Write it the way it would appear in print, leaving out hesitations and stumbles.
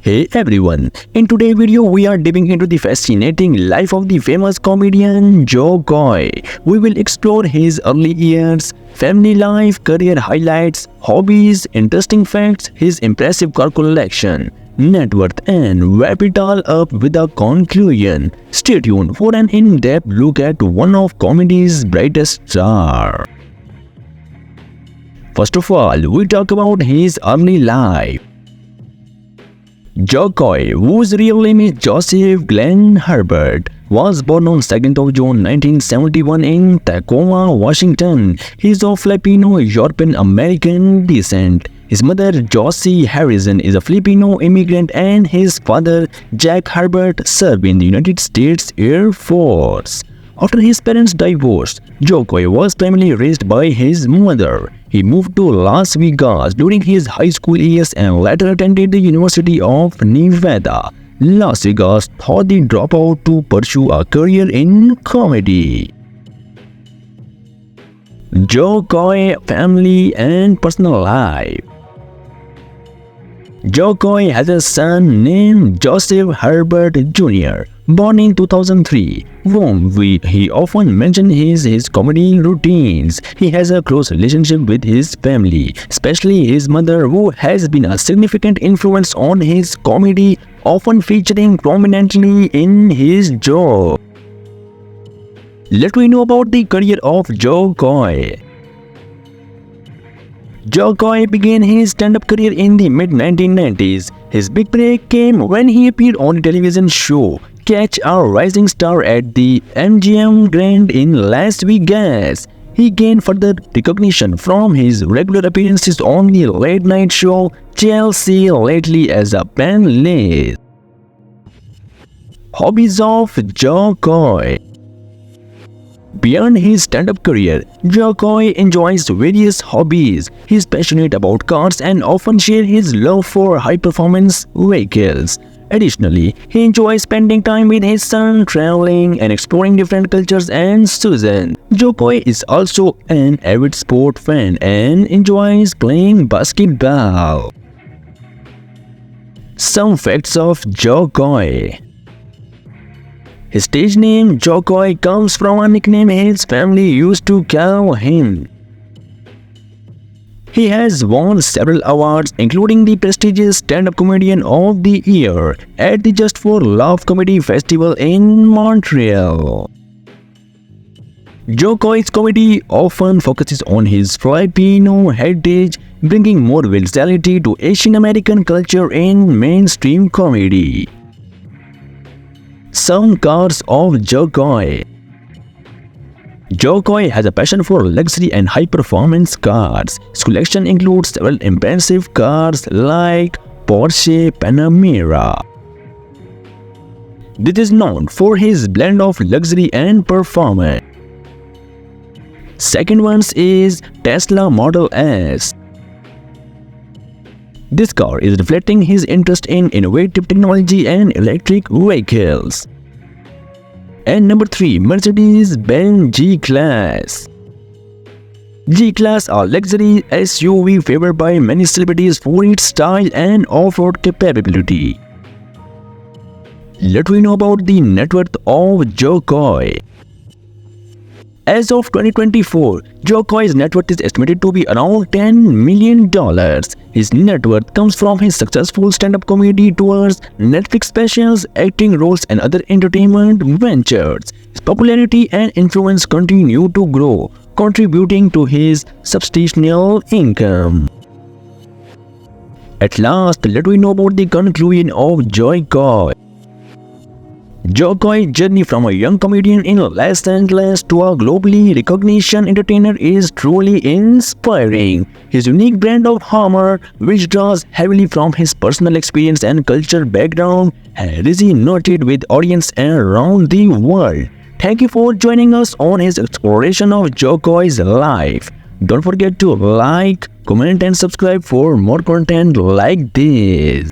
Hey everyone, in today's video we are diving into the fascinating life of the famous comedian Joe Coy. We will explore his early years, family life, career highlights, hobbies, interesting facts, his impressive car collection, net worth, and wrap it all up with a conclusion. Stay tuned for an in-depth look at one of comedy's brightest stars. First of all, we talk about his early life. Joe Coy, whose real name is Joseph Glenn Herbert, was born on 2nd of June 1971 in Tacoma, Washington. He is of Filipino European American descent. His mother, Josie Harrison, is a Filipino immigrant, and his father, Jack Herbert, served in the United States Air Force. After his parents divorced, Joe Coy was primarily raised by his mother. He moved to Las Vegas during his high school years and later attended the University of Nevada, Las Vegas, thought the dropout to pursue a career in comedy. Joe Coy, family and personal life. Joe Coy has a son named Joseph Herbert Jr., born in 2003, whom he often mentions his comedy routines. He has a close relationship with his family, especially his mother, who has been a significant influence on his comedy, often featuring prominently in his joke. Let me know about the career of Joe Coy. Joe Coy began his stand-up career in the mid-1990s. His big break came when he appeared on the television show Catch a Rising Star at the MGM Grand in Las Vegas. He gained further recognition from his regular appearances on the late-night show Chelsea Lately as a panelist. Hobbies of Joe Coy. Beyond his stand-up career, Joe Coy enjoys various hobbies. He is passionate about cars and often shares his love for high-performance vehicles. Additionally, he enjoys spending time with his son, traveling and exploring different cultures and seasons. Joe Coy is also an avid sport fan and enjoys playing basketball. Some facts of Joe Coy. His stage name, Joe Coy, comes from a nickname his family used to call him. He has won several awards, including the prestigious Stand-Up Comedian of the Year at the Just for Laugh Comedy Festival in Montreal. Joe Coy's comedy often focuses on his Filipino heritage, bringing more visibility to Asian American culture in mainstream comedy. Some cars of Joe Coy. Joe Coy has a passion for luxury and high-performance cars. His collection includes several impressive cars like Porsche Panamera. This is known for his blend of luxury and performance. Second one is Tesla Model S. This car is reflecting his interest in innovative technology and electric vehicles. And number 3, Mercedes-Benz G-Class. G-Class are luxury SUV favored by many celebrities for its style and off-road capability. Let me know about the net worth of Joe Coy. As of 2024, Joe Coy's net worth is estimated to be around $10 million. His net worth comes from his successful stand-up comedy tours, Netflix specials, acting roles, and other entertainment ventures. His popularity and influence continue to grow, contributing to his substantial income. At last, let me know about the conclusion of Joe Coy. Joe Coy's journey from a young comedian in Los Angeles to a globally recognized entertainer is truly inspiring. His unique brand of humor, which draws heavily from his personal experience and cultural background, has resonated with audiences around the world. Thank you for joining us on his exploration of Joe Coy's life. Don't forget to like, comment and subscribe for more content like this.